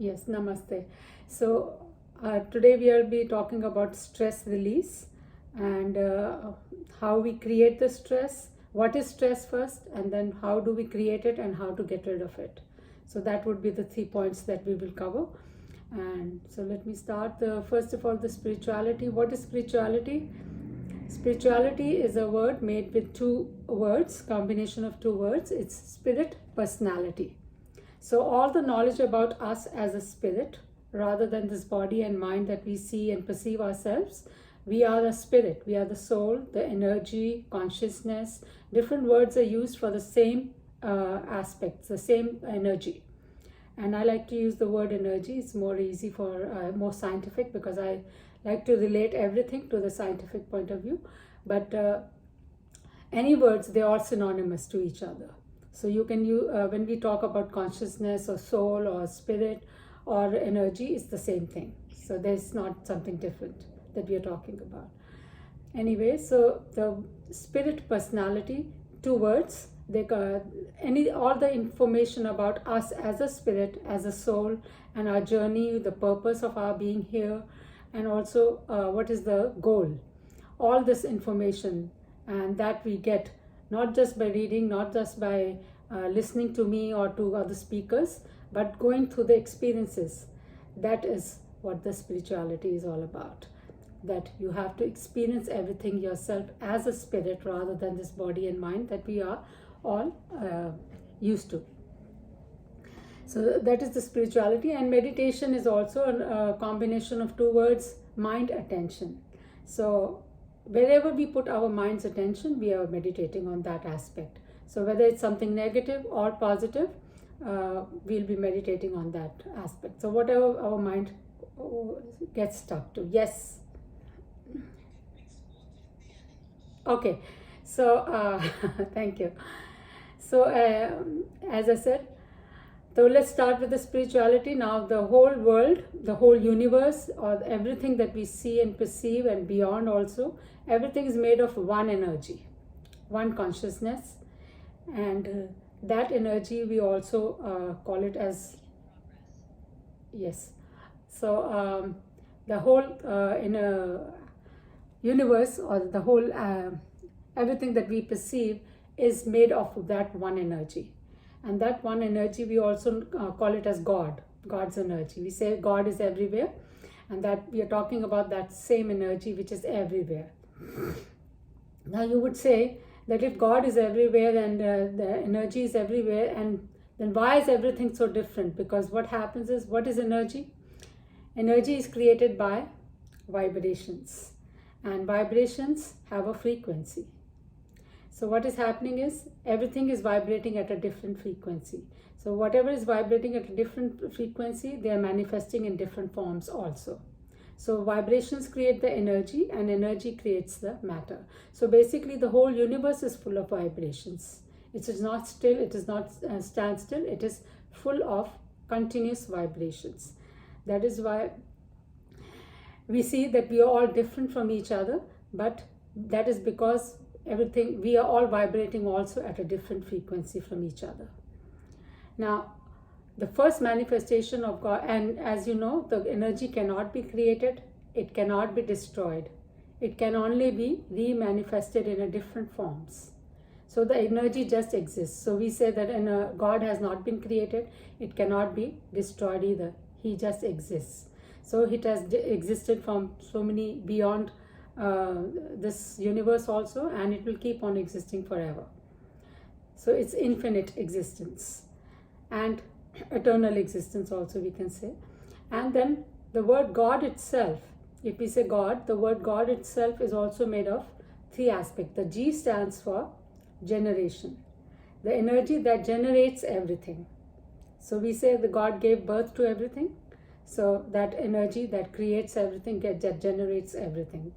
Yes, namaste. So, today we will be talking about stress release and how we create the stress. What is stress first, and then how do we create it and how to get rid of it. So, that would be the 3 points that we will cover. And so, let me start. First of all, the spirituality. What is spirituality? Spirituality is a word made with two words, combination of two words. It's spirit, personality. So all the knowledge about us as a spirit, rather than this body and mind that we see and perceive ourselves, we are the spirit, we are the soul, the energy, consciousness. Different words are used for the same aspects, the same energy. And I like to use the word energy. It's more easy for more scientific, because I like to relate everything to the scientific point of view. But any words, they're all synonymous to each other. So you can use, when we talk about consciousness or soul or spirit or energy, it's the same thing. So there's not something different that we are talking about. Anyway, so the spirit, personality, two words. All the information about us as a spirit, as a soul, and our journey, the purpose of our being here, and also what is the goal. All this information, and that we get not just by reading, not just by listening to me or to other speakers, but going through the experiences. That is what the spirituality is all about. That you have to experience everything yourself as a spirit, rather than this body and mind that we are all used to. So that is the spirituality. And meditation is also a combination of two words, mind, attention. So wherever we put our mind's attention, we are meditating on that aspect. So whether it's something negative or positive, we'll be meditating on that aspect. So whatever our mind gets stuck to. Yes. Okay. So thank you. So as I said, so let's start with the spirituality. Now the whole world, the whole universe, or everything that we see and perceive and beyond also, everything is made of one energy, one consciousness. And that energy we also call it as, yes. So the whole in a universe, or the whole everything that we perceive is made of that one energy. And that one energy we also call it as God, God's energy. We say God is everywhere, and that we are talking about that same energy which is everywhere. Now you would say that if God is everywhere and the energy is everywhere, and then why is everything so different? Because what happens is, what is energy? Energy is created by vibrations, and vibrations have a frequency. So what is happening is, everything is vibrating at a different frequency. So whatever is vibrating at a different frequency, they are manifesting in different forms also. So vibrations create the energy, and energy creates the matter. So basically the whole universe is full of vibrations. It is not still, it is not stand still, it is full of continuous vibrations. That is why we see that we are all different from each other, but that is because everything, we are all vibrating also at a different frequency from each other. Now, the first manifestation of God, and as you know, the energy cannot be created, it cannot be destroyed. It can only be re-manifested in a different forms. So the energy just exists. So we say that God has not been created, it cannot be destroyed either. He just exists. So it has existed from so many beyond this universe also, and it will keep on existing forever. So it's infinite existence and eternal existence also, we can say. And then the word God itself, if we say God, the word God itself is also made of three aspects. The G stands for generation, the energy that generates everything. So we say the God gave birth to everything. So that energy that creates everything, that generates everything.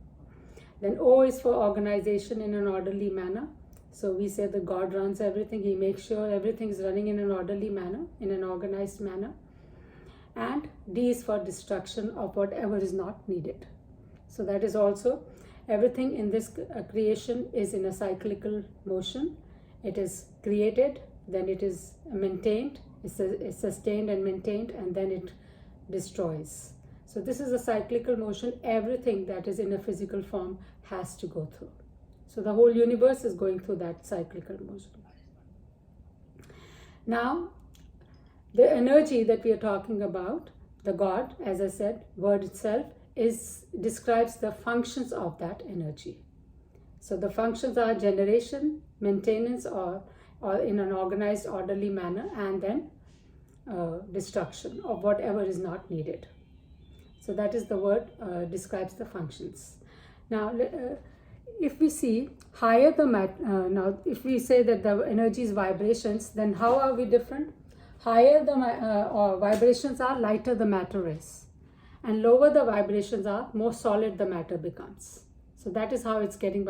Then O is for organization in an orderly manner. So we say that God runs everything. He makes sure everything is running in an orderly manner, in an organized manner. And D is for destruction of whatever is not needed. So that is also, everything in this creation is in a cyclical motion. It is created, then it is maintained, it's sustained and maintained, and then it destroys. So this is a cyclical motion. Everything that is in a physical form has to go through. So the whole universe is going through that cyclical motion. Now, the energy that we are talking about, the God, as I said, word itself, describes the functions of that energy. So the functions are generation, maintenance, or in an organized, orderly manner, and then destruction of whatever is not needed. So that is the word describes the functions. Now, if we see higher the now if we say that the energy is vibrations, then how are we different? Higher the vibrations are, lighter the matter is, and lower the vibrations are, more solid the matter becomes. So that is how it's getting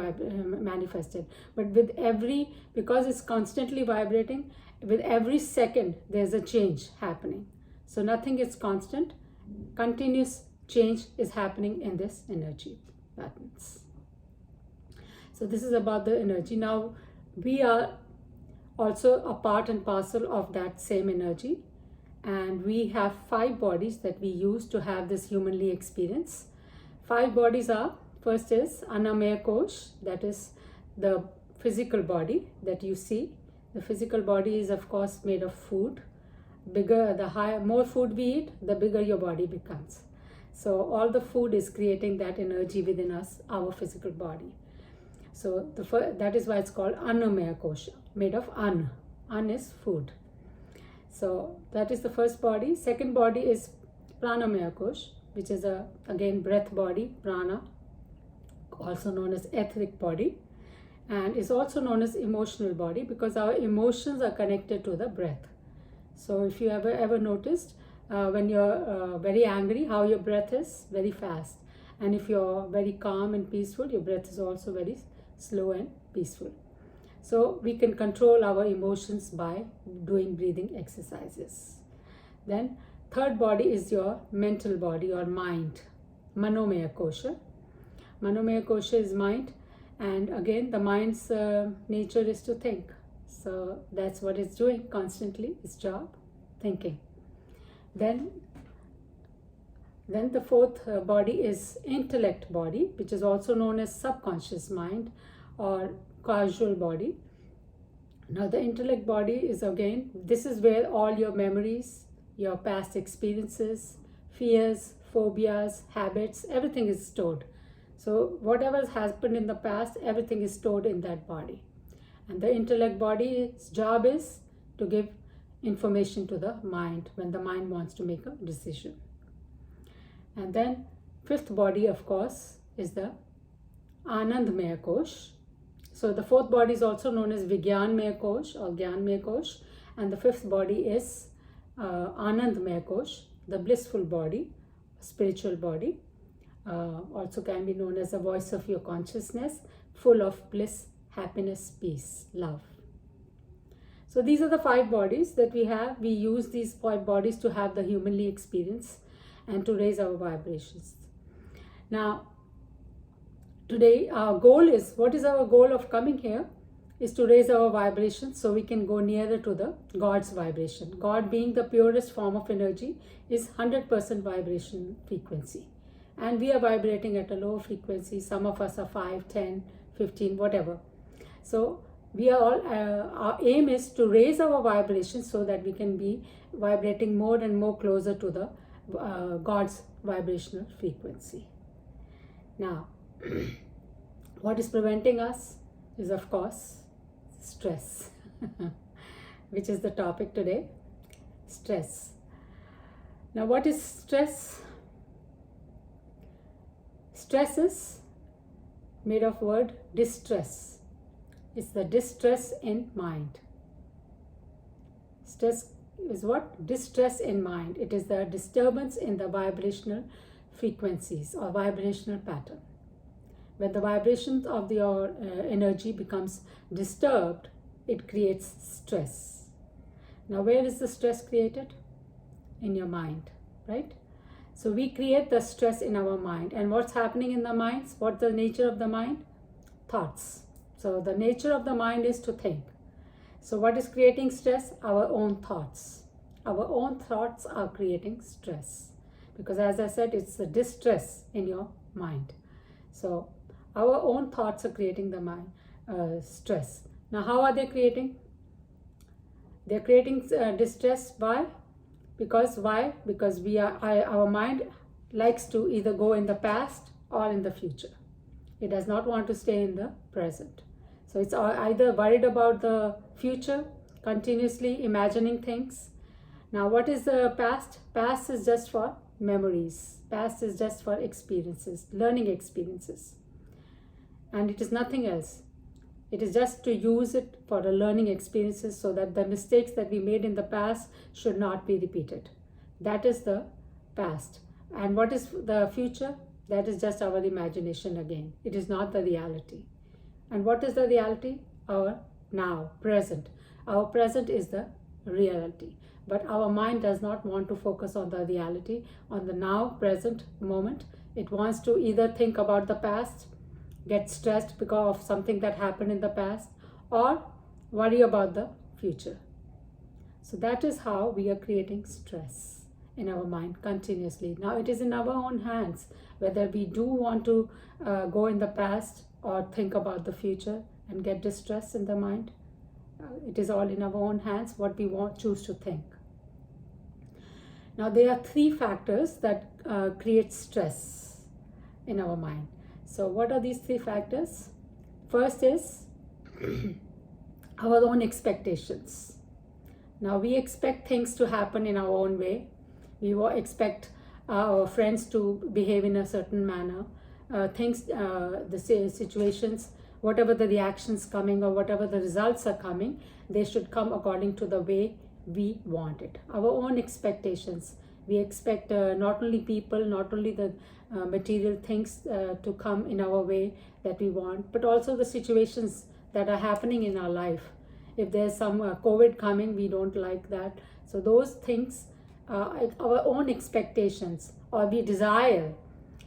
manifested. But with because it's constantly vibrating, with every second there's a change happening. So nothing is constant. Continuous change is happening in this energy patterns. So this is about the energy. Now we are also a part and parcel of that same energy, and we have 5 bodies that we use to have this humanly experience. 5 bodies are, first is Annamaya Kosh, that is the physical body that you see. The physical body is of course made of food. More food we eat, the bigger your body becomes. So all the food is creating that energy within us, our physical body. So that is why it's called Annamaya Kosha, made of Ann. Ann is food. So that is the first body. Second body is Pranamaya Kosh, which is again breath body, prana, also known as etheric body, and is also known as emotional body because our emotions are connected to the breath. So if you ever noticed when you're very angry, how your breath is very fast, and if you're very calm and peaceful, your breath is also very slow and peaceful. So we can control our emotions by doing breathing exercises. Then third body is your mental body or mind, Manomaya Kosha. Manomaya Kosha is mind, and again the mind's nature is to think. So that's what it's doing constantly, its job, thinking. Then the fourth body is intellect body, which is also known as subconscious mind or causal body. Now the intellect body is again, this is where all your memories, your past experiences, fears, phobias, habits, everything is stored. So whatever has happened in the past, everything is stored in that body. And the intellect body's job is to give information to the mind when the mind wants to make a decision. And then fifth body, of course, is the Anandmaya Kosh. So the fourth body is also known as Vigyanmaya Kosh or Gyanmaya Kosh, and the fifth body is Anandmaya Kosh, the blissful body, spiritual body, also can be known as the voice of your consciousness, full of bliss, happiness, peace, love. So these are the 5 bodies that we have. We use these 5 bodies to have the humanly experience and to raise our vibrations. Now, today our goal is, what is our goal of coming here? Is to raise our vibrations so we can go nearer to the God's vibration. God, being the purest form of energy, is 100% vibration frequency. And we are vibrating at a low frequency. Some of us are 5, 10, 15, whatever. So we are all, our aim is to raise our vibrations so that we can be vibrating more and more closer to the God's vibrational frequency. Now, what is preventing us is, of course, stress, which is the topic today, stress. Now, what is stress? Stress is made of word distress. It's the distress in mind. Stress is what? Distress in mind. It is the disturbance in the vibrational frequencies or vibrational pattern. When the vibrations of your energy becomes disturbed, it creates stress. Now, where is the stress created? In your mind, right? So we create the stress in our mind. And what's happening in the minds? What's the nature of the mind? Thoughts. So the nature of the mind is to think. So what is creating stress? Our own thoughts. Our own thoughts are creating stress. because as I said, it's the distress in your mind. So our own thoughts are creating the mind stress. Now how are they creating? They're creating distress. Why? Because why? Because our mind likes to either go in the past or in the future. It does not want to stay in the present. So it's either worried about the future, continuously imagining things. Now what is the past? Past is just for memories. Past is just for experiences, learning experiences. And it is nothing else. It is just to use it for the learning experiences, so that the mistakes that we made in the past should not be repeated. That is the past. And what is the future? That is just our imagination again. It is not the reality. And what is the reality? Our now, present. Our present is the reality. But our mind does not want to focus on the reality, on the now, present moment. It wants to either think about the past, get stressed because of something that happened in the past, or worry about the future. So that is how we are creating stress in our mind continuously. Now it is in our own hands whether we do want to go in the past or think about the future and get distress in the mind. It is all in our own hands what we choose to think. Now there are three factors that create stress in our mind. So what are these three factors? First is our own expectations. Now we expect things to happen in our own way. We expect our friends to behave in a certain manner. The situations, whatever the reactions coming or whatever the results are coming, they should come according to the way we want it. Our own expectations. We expect not only people, not only the material things to come in our way that we want, but also the situations that are happening in our life. If there's some COVID coming, we don't like that. So those things, our own expectations, or we desire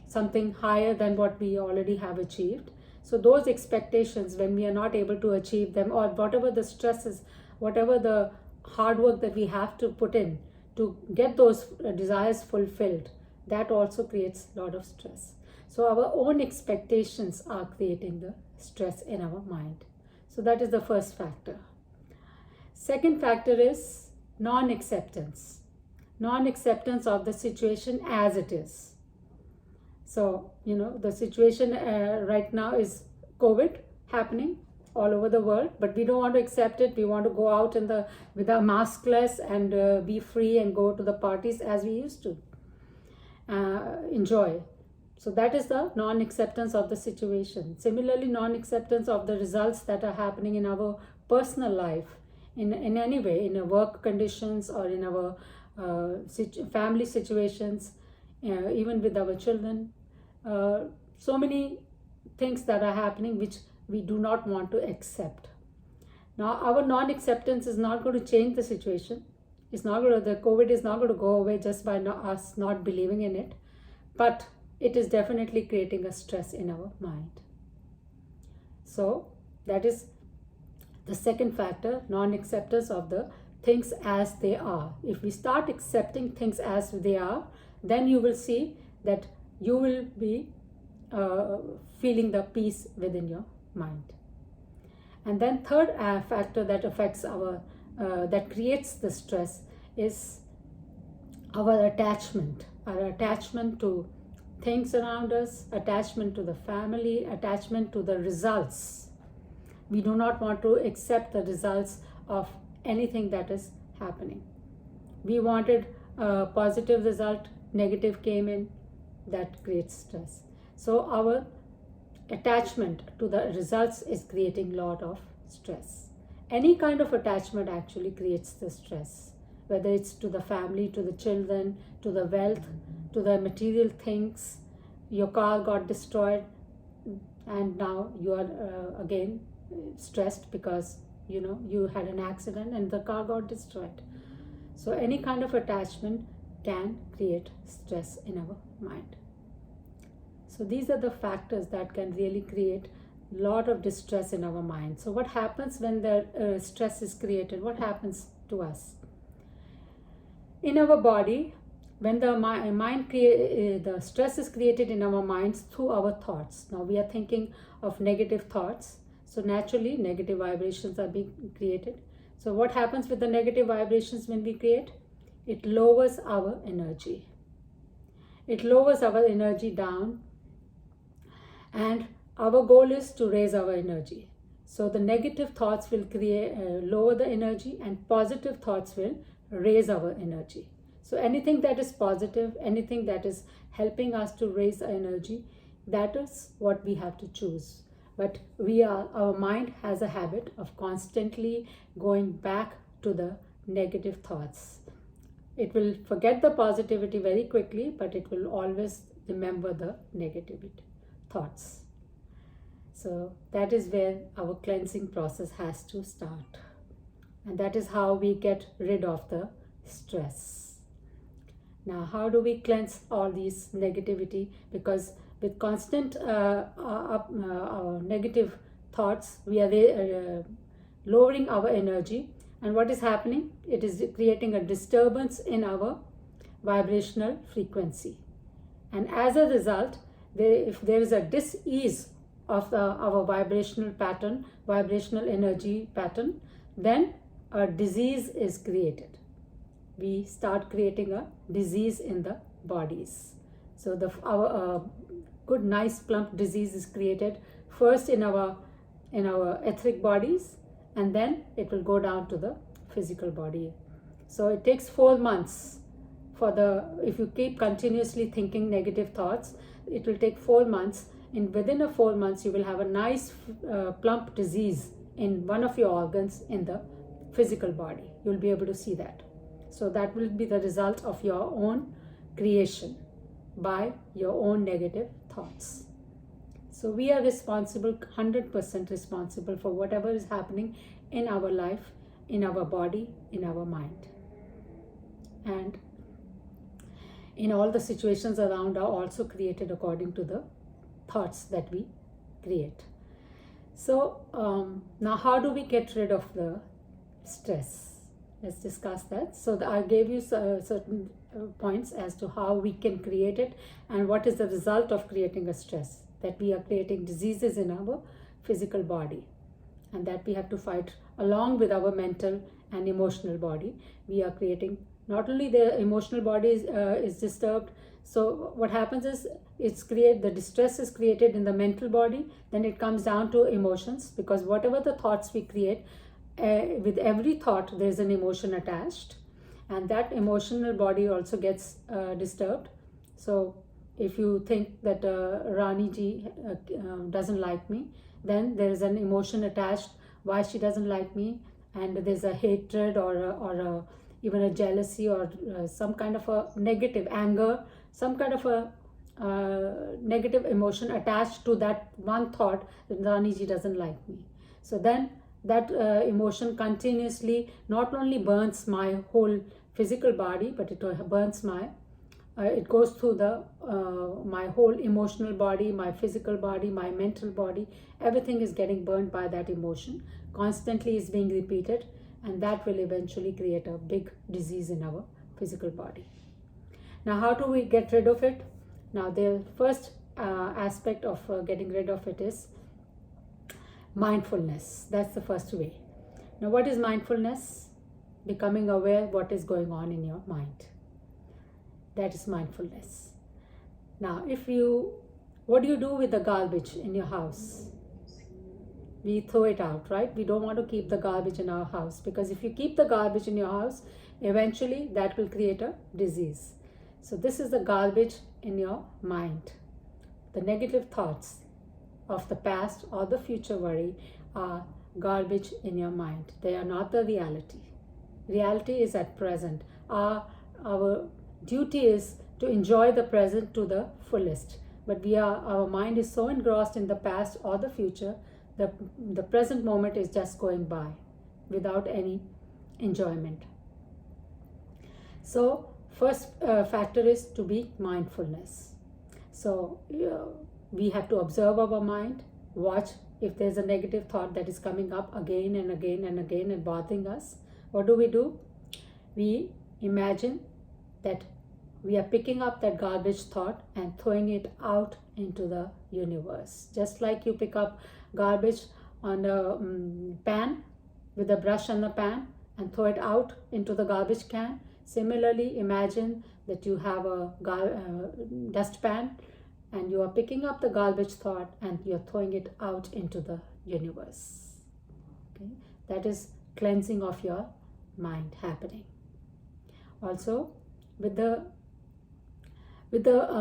something higher than what we already have achieved. So those expectations, when we are not able to achieve them, or whatever the stresses, whatever the hard work that we have to put in to get those desires fulfilled, that also creates a lot of stress. So our own expectations are creating the stress in our mind. So that is the first factor. Second factor is non-acceptance. Non-acceptance of the situation as it is. So, the situation right now is COVID happening all over the world, but we don't want to accept it. We want to go out with our maskless and be free and go to the parties as we used to enjoy. So that is the non-acceptance of the situation. Similarly, non-acceptance of the results that are happening in our personal life, in any way, in our work conditions or in our family situations, even with our children. So many things that are happening which we do not want to accept. Now, our non-acceptance is not going to change the situation. The COVID is not going to go away just by us not believing in it, but it is definitely creating a stress in our mind. So that is the second factor, non-acceptance of the things as they are. If we start accepting things as they are, then you will see that you will be feeling the peace within your mind. And then third factor that affects that creates the stress is our attachment to things around us, attachment to the family, attachment to the results. We do not want to accept the results of anything that is happening. We wanted a positive result, negative came in, that creates stress. So our attachment to the results is creating a lot of stress. Any kind of attachment actually creates the stress, whether it's to the family, to the children, to the wealth, to the material things. Your car got destroyed and now you are again stressed because you had an accident and the car got destroyed. So any kind of attachment can create stress in our mind. So these are the factors that can really create a lot of distress in our mind. So what happens when the stress is created? What happens to us? In our body, when the stress is created in our minds through our thoughts. Now we are thinking of negative thoughts, so naturally negative vibrations are being created. So what happens with the negative vibrations when we create? It lowers our energy. It lowers our energy down, and our goal is to raise our energy. So the negative thoughts will lower the energy, and positive thoughts will raise our energy. So anything that is positive, anything that is helping us to raise our energy, that is what we have to choose. But our mind has a habit of constantly going back to the negative thoughts. It will forget the positivity very quickly, but it will always remember the negativity thoughts. So that is where our cleansing process has to start. And that is how we get rid of the stress. Now, how do we cleanse all these negativity? Because with constant negative thoughts, we are lowering our energy. And what is happening? It is creating a disturbance in our vibrational frequency. And as a result, if there is a dis-ease of our vibrational pattern, vibrational energy pattern, then a disease is created. We start creating a disease in the bodies. So our good, nice, plump disease is created first in our etheric bodies, and then it will go down to the physical body. So it takes 4 months if you keep continuously thinking negative thoughts, it will take 4 months. And within 4 months, you will have a nice plump disease in one of your organs in the physical body. You'll be able to see that. So that will be the result of your own creation by your own negative thoughts. So we are responsible, 100% responsible for whatever is happening in our life, in our body, in our mind. And in all the situations around are also created according to the thoughts that we create. So now how do we get rid of the stress? Let's discuss that. So I gave you certain points as to how we can create it and what is the result of creating a stress, that we are creating diseases in our physical body, and that we have to fight along with our mental and emotional body. We are creating, not only the emotional body is disturbed. So what happens is the distress is created in the mental body, then it comes down to emotions, because whatever the thoughts we create, with every thought there is an emotion attached, and that emotional body also gets disturbed. So if you think that Rani ji doesn't like me, then there is an emotion attached why she doesn't like me, and there's a hatred or even a jealousy or some kind of a negative anger, some kind of a negative emotion attached to that one thought that Rani ji doesn't like me. So then that emotion continuously not only burns my whole physical body, but it burns it goes through my whole emotional body, my physical body, my mental body. Everything is getting burned by that emotion. Constantly is being repeated, and that will eventually create a big disease in our physical body. Now, how do we get rid of it? Now, the first aspect of getting rid of it is mindfulness. That's the first way. Now, what is mindfulness? Becoming aware what is going on in your mind. That is mindfulness. Now, what do you do with the garbage in your house? We throw it out, right? We don't want to keep the garbage in our house, because if you keep the garbage in your house, eventually that will create a disease. So this is the garbage in your mind. The negative thoughts of the past or the future worry are garbage in your mind. They are not the reality. Reality is at present. Our duty is to enjoy the present to the fullest. But our mind is so engrossed in the past or the future, the present moment is just going by without any enjoyment. So first factor is to be mindfulness. So we have to observe our mind, watch if there's a negative thought that is coming up again and again and again and bothering us. What do? We imagine that we are picking up that garbage thought and throwing it out into the universe. Just like you pick up garbage on a pan with a brush on the pan and throw it out into the garbage can. Similarly, imagine that you have a dustpan and you are picking up the garbage thought and you're throwing it out into the universe. Okay? That is cleansing of your mind happening. Also, with the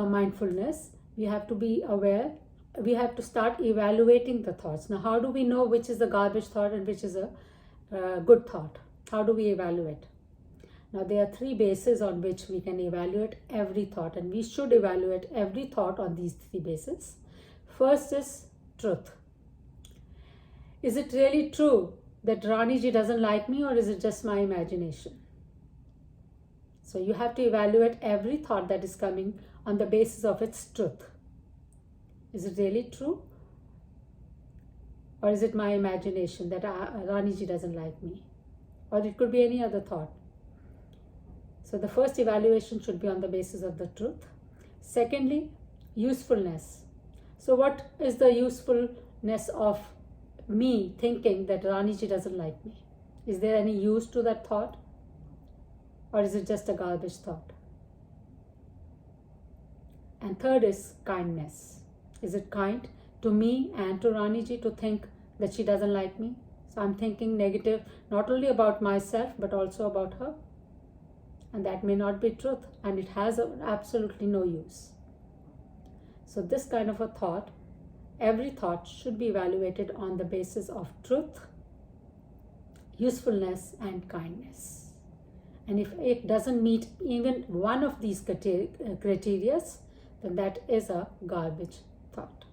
mindfulness, we have to be aware. We have to start evaluating the thoughts. Now, how do we know which is a garbage thought and which is a good thought? How do we evaluate? Now, there are 3 bases on which we can evaluate every thought, and we should evaluate every thought on these 3 bases. First is truth. Is it really true that Raniji doesn't like me, or is it just my imagination? So you have to evaluate every thought that is coming on the basis of its truth. Is it really true? Or is it my imagination that Raniji doesn't like me? Or it could be any other thought. So the first evaluation should be on the basis of the truth. Secondly, usefulness. So what is the usefulness of me thinking that Raniji doesn't like me? Is there any use to that thought? Or is it just a garbage thought? And third is kindness. Is it kind to me and to Raniji to think that she doesn't like me? So I'm thinking negative not only about myself but also about her. And that may not be truth, and it has absolutely no use. So this kind of a thought, every thought should be evaluated on the basis of truth, usefulness, and kindness. And if it doesn't meet even one of these criteria, then that is a garbage thought.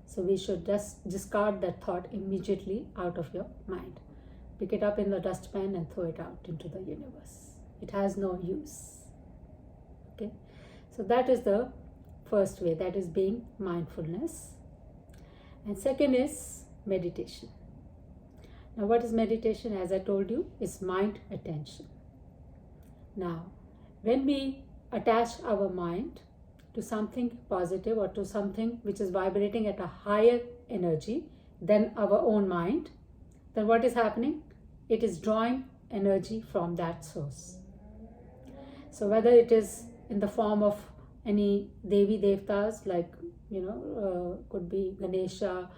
So we should just discard that thought immediately out of your mind. Pick it up in the dustpan and throw it out into the universe. It has no use. Okay, so that is the first way, that is being mindfulness. And second is meditation. Now, what is meditation? As I told you, is mind attention. Now, when we attach our mind to something positive or to something which is vibrating at a higher energy than our own mind, then what is happening? It is drawing energy from that source. So whether it is in the form of any Devi Devtas, like, could be Ganesha,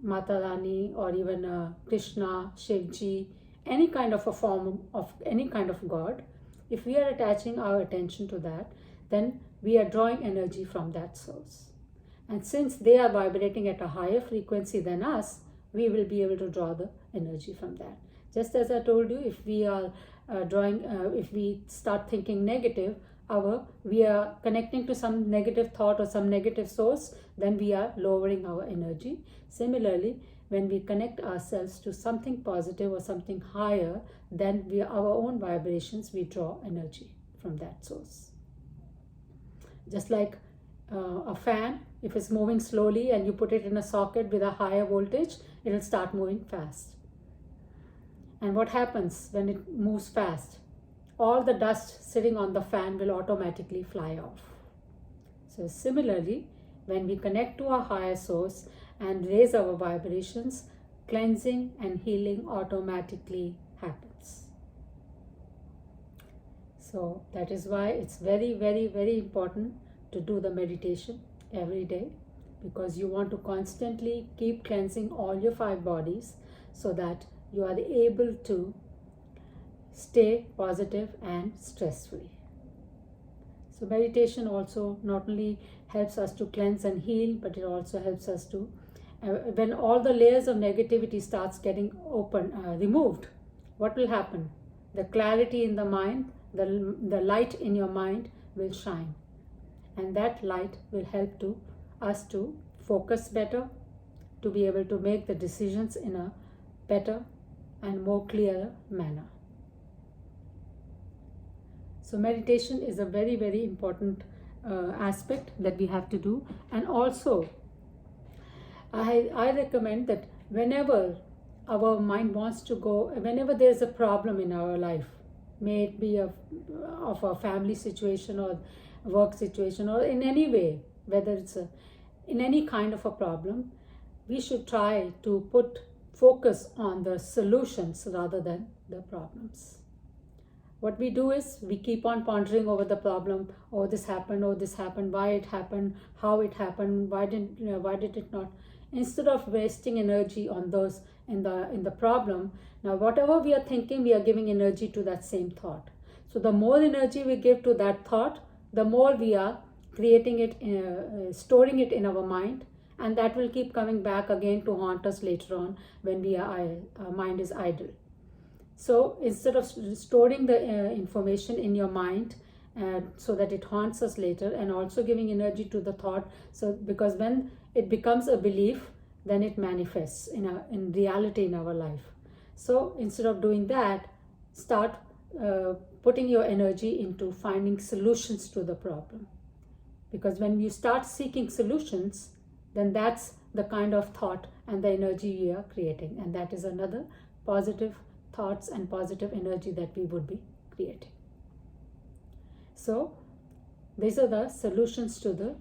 Mata Rani, or even Krishna, Shivji, any kind of a form of any kind of God, if we are attaching our attention to that, then we are drawing energy from that source. And since they are vibrating at a higher frequency than us, we will be able to draw the energy from that. Just as I told you, if we are if we start thinking negative, we are connecting to some negative thought or some negative source, then we are lowering our energy. Similarly, when we connect ourselves to something positive or something higher, then our own vibrations, we draw energy from that source. Just like a fan, if it's moving slowly and you put it in a socket with a higher voltage, it will start moving fast. And what happens when it moves fast? All the dust sitting on the fan will automatically fly off. So similarly, when we connect to a higher source and raise our vibrations, cleansing and healing automatically happens. So that is why it's very, very, very important to do the meditation every day, because you want to constantly keep cleansing all your 5 bodies so that you are able to stay positive and stress-free. So meditation also not only helps us to cleanse and heal, but it also helps us to, when all the layers of negativity starts getting removed, what will happen? The clarity in the mind, the light in your mind will shine. And that light will help us to focus better, to be able to make the decisions in a better and more clearer manner. So meditation is a very, very important aspect that we have to do. And also, I recommend that whenever our mind wants to go, whenever there is a problem in our life, may it be of a family situation or work situation or in any way, whether it's in any kind of a problem, we should try to put focus on the solutions rather than the problems. What we do is we keep on pondering over the problem. Oh, this happened. Oh, this happened. Why it happened? How it happened? Why did it not? Instead of wasting energy on those in the problem, now whatever we are thinking, we are giving energy to that same thought. So the more energy we give to that thought, the more we are creating it, storing it in our mind, and that will keep coming back again to haunt us later on when our mind is idle. So instead of storing the information in your mind so that it haunts us later, and also giving energy to the thought, so because when it becomes a belief, then it manifests in reality in our life. So instead of doing that, start putting your energy into finding solutions to the problem. Because when you start seeking solutions, then that's the kind of thought and the energy you are creating, and that is another positive thoughts and positive energy that we would be creating. So these are the solutions to the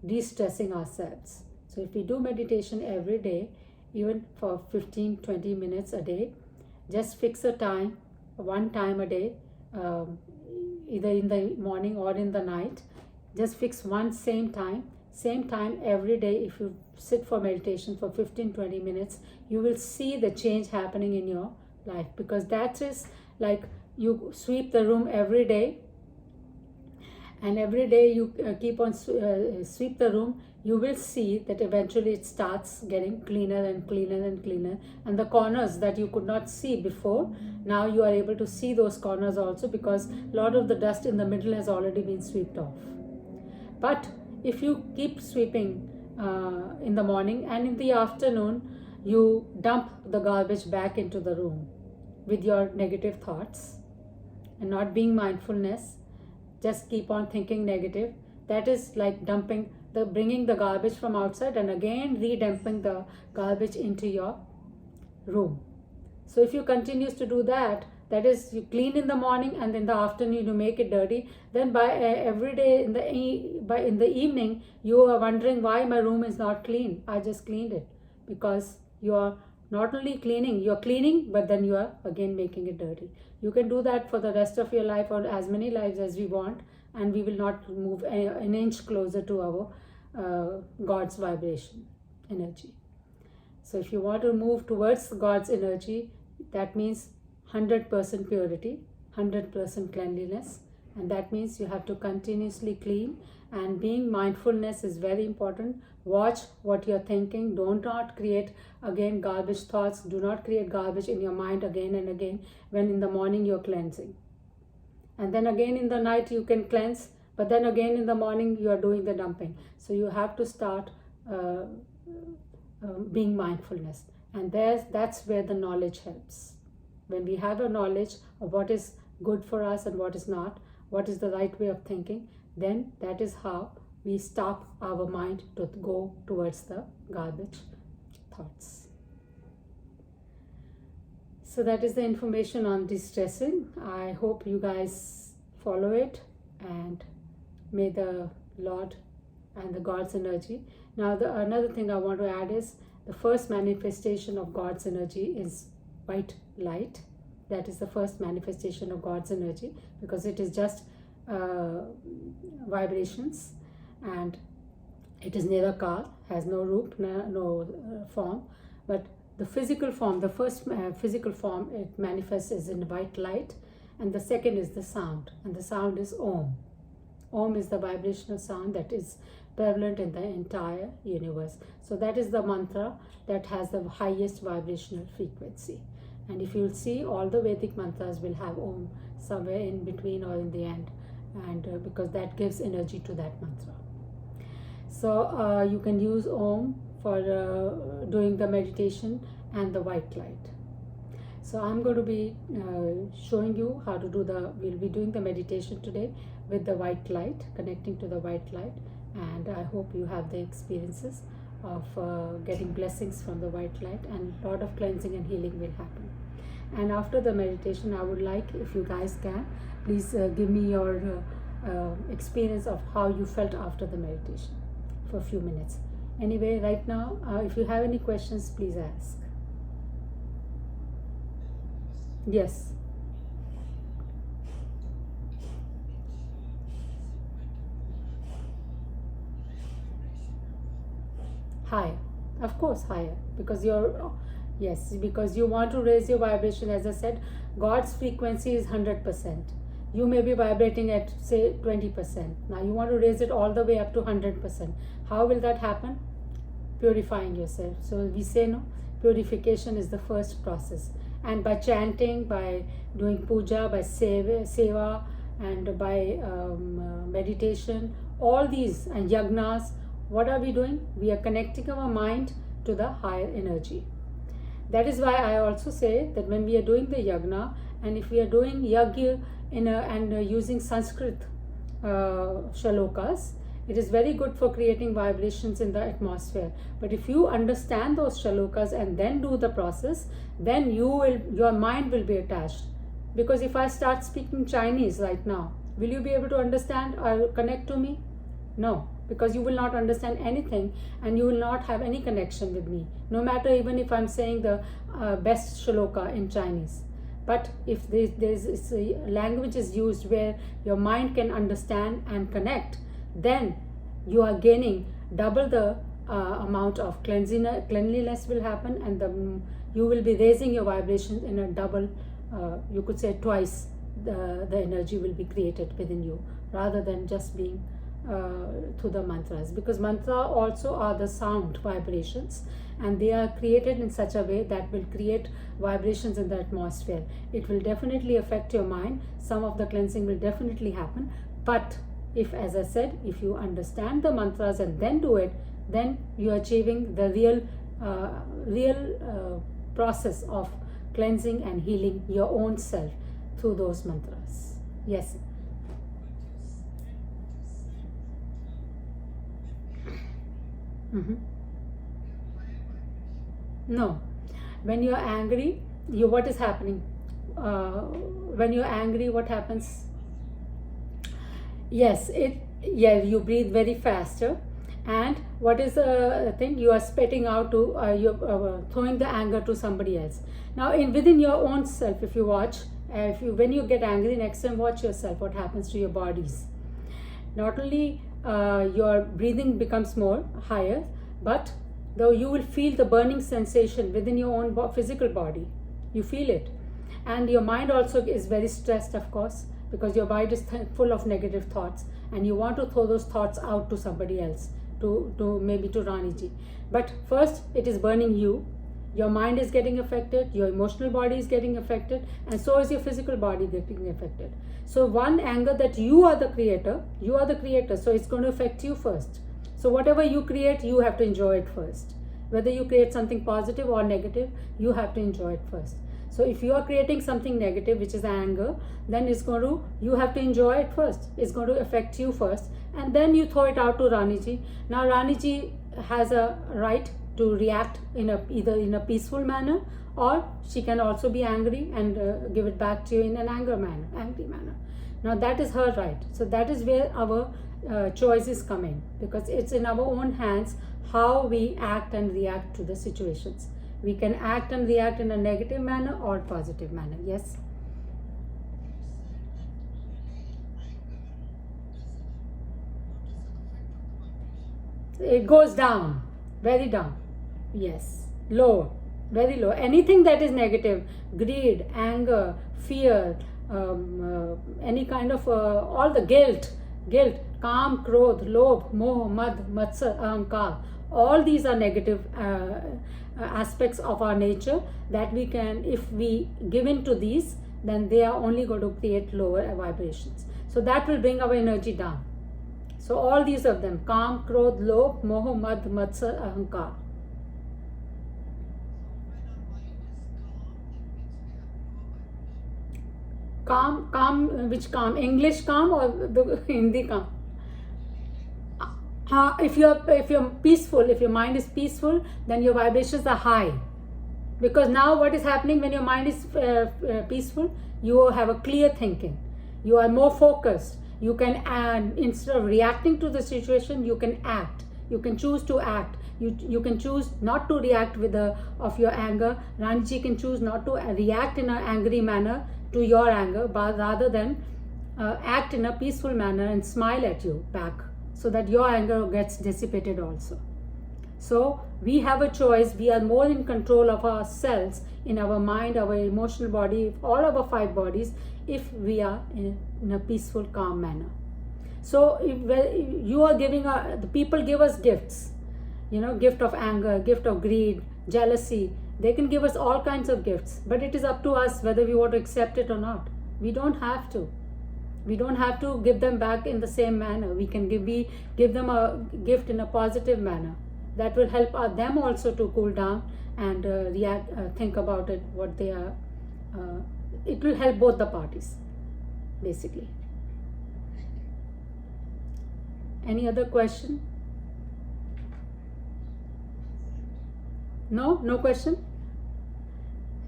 de-stressing ourselves. So if we do meditation every day, even for 15-20 minutes a day, just fix a time, one time a day, either in the morning or in the night. Just fix one same time every day. If you sit for meditation for 15-20 minutes, you will see the change happening in your life, because that is like you sweep the room every day, and every day you keep on sweep the room, you will see that eventually it starts getting cleaner and cleaner and cleaner, and the corners that you could not see before, now you are able to see those corners also, because a lot of the dust in the middle has already been swept off. But if you keep sweeping in the morning, and in the afternoon you dump the garbage back into the room with your negative thoughts and not being mindfulness, just keep on thinking negative, that is like bringing the garbage from outside and again re-dumping the garbage into your room. So if you continue to do that, that is, you clean in the morning and in the afternoon you make it dirty, then by every day in the evening you are wondering why my room is not clean. I just cleaned it, because you are not only cleaning, you're cleaning, but then you are again making it dirty. You can do that for the rest of your life, or as many lives as we want, and we will not move an inch closer to our God's vibration energy. So if you want to move towards God's energy, that means 100% purity, 100% cleanliness, and that means you have to continuously clean, and being mindfulness is very important. Watch what you're thinking. Do not create again garbage thoughts. Do not create garbage in your mind again and again when in the morning you're cleansing. And then again in the night you can cleanse, but then again in the morning you are doing the dumping. So you have to start being mindfulness, and that's where the knowledge helps. When we have a knowledge of what is good for us and what is not, what is the right way of thinking, then that is how we stop our mind to go towards the garbage thoughts. So that is the information on de-stressing. I hope you guys follow it, and may the Lord and the God's energy. Now another thing I want to add is the first manifestation of God's energy is white light. That is the first manifestation of God's energy, because it is just vibrations, and it is Nirakar, has no root, no form, but the physical form, the first physical form it manifests is in white light, and the second is the sound, and the sound is Om. Om is the vibrational sound that is prevalent in the entire universe. So that is the mantra that has the highest vibrational frequency. And if you'll see, all the Vedic mantras will have Om somewhere in between or in the end, and because that gives energy to that mantra. So you can use Om for doing the meditation and the white light. So I'm going to be showing you how to we'll be doing the meditation today with the white light, connecting to the white light, and I hope you have the experiences of getting blessings from the white light, and a lot of cleansing and healing will happen. And after the meditation, I would like, if you guys can, please give me your experience of how you felt after the meditation for a few minutes. Anyway, right now, if you have any questions, please ask. Yes. Higher, of course, higher, because you're, yes, because you want to raise your vibration. As I said, God's frequency is 100%. You may be vibrating at, say, 20%. Now you want to raise it all the way up to 100%. How will that happen? Purifying yourself. So we say, no, purification is the first process. And by chanting, by doing puja, by seva, and by meditation, all these, and yagnas, what are we doing? We are connecting our mind to the higher energy. That is why I also say that when we are doing the yagna, and if we are doing yagya and using Sanskrit shalokas, it is very good for creating vibrations in the atmosphere. But if you understand those shalokas and then do the process, then your mind will be attached. Because if I start speaking Chinese right now, will you be able to understand or connect to me? No, because you will not understand anything and you will not have any connection with me, no matter even if I'm saying the best shloka in Chinese. But if there's a language is used where your mind can understand and connect, then you are gaining double the amount of cleanliness will happen, and you will be raising your vibrations in a double, you could say twice the energy will be created within you, rather than just being through the mantras, because mantra also are the sound vibrations, and they are created in such a way that will create vibrations in the atmosphere. It will definitely affect your mind. Some of the cleansing will definitely happen, but if, as I said, if you understand the mantras and then do it, then you are achieving the real process of cleansing and healing your own self through those mantras. Yes. Mm-hmm. No. When you are angry, what is happening? When you're angry, what happens? Yes, you breathe very faster, and what is the thing? You are spitting out to you're throwing the anger to somebody else. Now, within your own self, if you watch, when you get angry, next time watch yourself. What happens to your bodies? Not only your breathing becomes more higher, but though you will feel the burning sensation within your own physical body. You feel it, and your mind also is very stressed, of course, because your mind is full of negative thoughts, and you want to throw those thoughts out to somebody else, to maybe to Raniji. But first, it is burning you. Your mind is getting affected, your emotional body is getting affected, and so is your physical body getting affected. So one anger that you are the creator, so it's going to affect you first. So whatever you create, you have to enjoy it first. Whether you create something positive or negative, you have to enjoy it first. So if you are creating something negative, which is anger, then you have to enjoy it first. It's going to affect you first, and then you throw it out to Raniji. Now Raniji has a right to react either in a peaceful manner, or she can also be angry and give it back to you in an angry manner. Now that is her right. So that is where our choices come in, because it's in our own hands how we act and react to the situations. We can act and react in a negative manner or positive manner. Yes. It goes down, very down. Yes, low, very low. Anything that is negative, greed, anger, fear, any kind of all the guilt, Kam, Krodh, Lobh, Moh, Mad, Matsar, Ahankar, all these are negative aspects of our nature that we can, if we give in to these, then they are only going to create lower vibrations. So that will bring our energy down. So all these of them, Kam, Krodh, Lobh, Moh, Mad, Matsar, Ahankar. Calm, which calm? English calm or the Hindi calm? If you're peaceful, if your mind is peaceful, then your vibrations are high. Because now what is happening when your mind is peaceful, you have a clear thinking, you are more focused, you can, instead of reacting to the situation, you can act, you can choose to act, you can choose not to react with of your anger. Ranji can choose not to react in an angry manner to your anger, but rather than act in a peaceful manner and smile at you back, so that your anger gets dissipated also. So we have a choice. We are more in control of ourselves, in our mind, our emotional body, all our 5 bodies, if we are in a peaceful, calm manner. So if you are giving, the people give us gifts, gift of anger, gift of greed, jealousy. They can give us all kinds of gifts, but it is up to us whether we want to accept it or not. We don't have to. We don't have to give them back in the same manner. We can give them a gift in a positive manner. That will help them also to cool down and think about it, what they are. It will help both the parties, basically. Any other question? No question?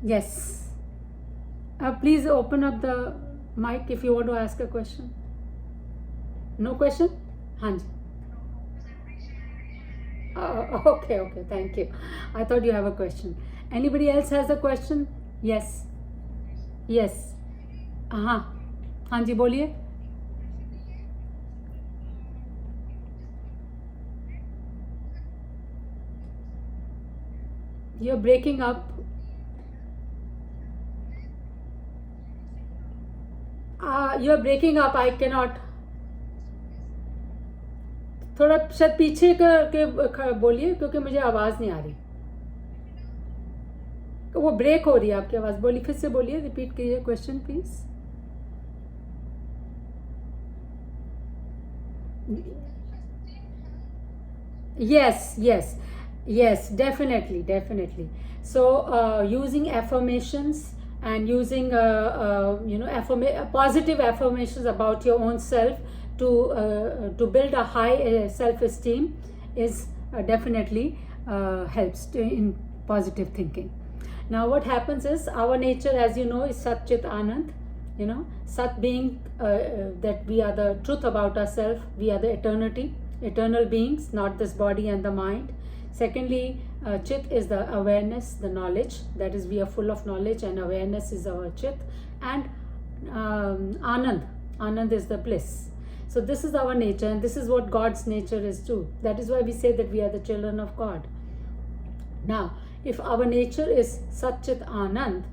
Yes. Please open up the mic if you want to ask a question. No question? Hanji. Okay, thank you. I thought you have a question. Anybody else has a question? Yes. हाँ जी बोलिए. You're breaking up. You're breaking up. I cannot. थोड़ा शायद पीछे के बोलिए, क्योंकि मुझे आवाज़ नहीं आ रही. वो ब्रेक हो रही है आपकी आवाज़. बोलिए, फिर से बोलिए, रिपीट कीजिए question please. Yes, definitely. So using affirmations and using positive affirmations about your own self to build a high self-esteem is definitely helps in positive thinking. Now what happens is, our nature, as you know, is Sat Chit Anand. Sat being that we are the truth about ourselves, we are the eternal beings, not this body and the mind. Secondly, Chit is the awareness, the knowledge, that is, we are full of knowledge, and awareness is our Chit. And Anand is the bliss. So this is our nature, and this is what God's nature is too. That is why we say that we are the children of God. Now, if our nature is Sat Chit Anand,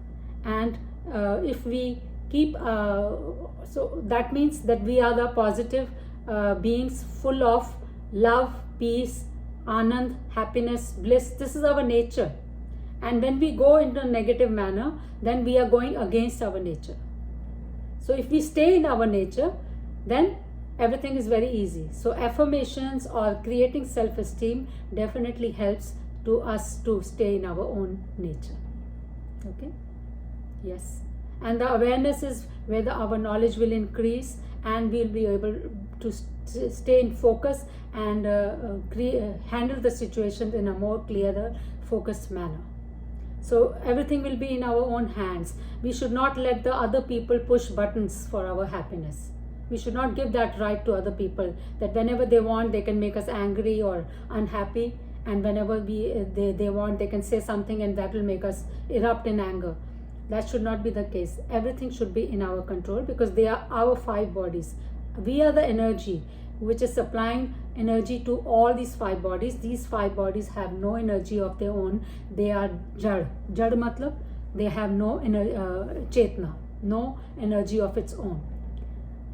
and if we keep, so that means that we are the positive beings full of love, peace, Anand, happiness, bliss. This is our nature. And when we go into a negative manner, then we are going against our nature. So if we stay in our nature, then everything is very easy. So affirmations or creating self-esteem definitely helps to us to stay in our own nature. Okay? Yes. And the awareness is where our knowledge will increase, and we'll be able to stay in focus and handle the situation in a more clearer, focused manner. So everything will be in our own hands. We should not let the other people push buttons for our happiness. We should not give that right to other people, that whenever they want, they can make us angry or unhappy, and whenever they want, they can say something and that will make us erupt in anger. That should not be the case. Everything should be in our control, because they are our 5 bodies. We are the energy which is supplying energy to all these 5 bodies. These 5 bodies have no energy of their own. They are jad. Jad matlab they have no chetna, no energy of its own.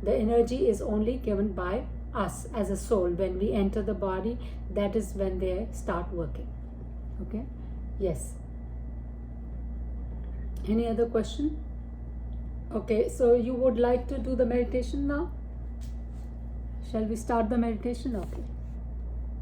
The energy is only given by us as a soul. When we enter the body, that is when they start working. Okay? Yes. Any other question? Okay, so you would like to do the meditation now? Shall we start the meditation? Okay.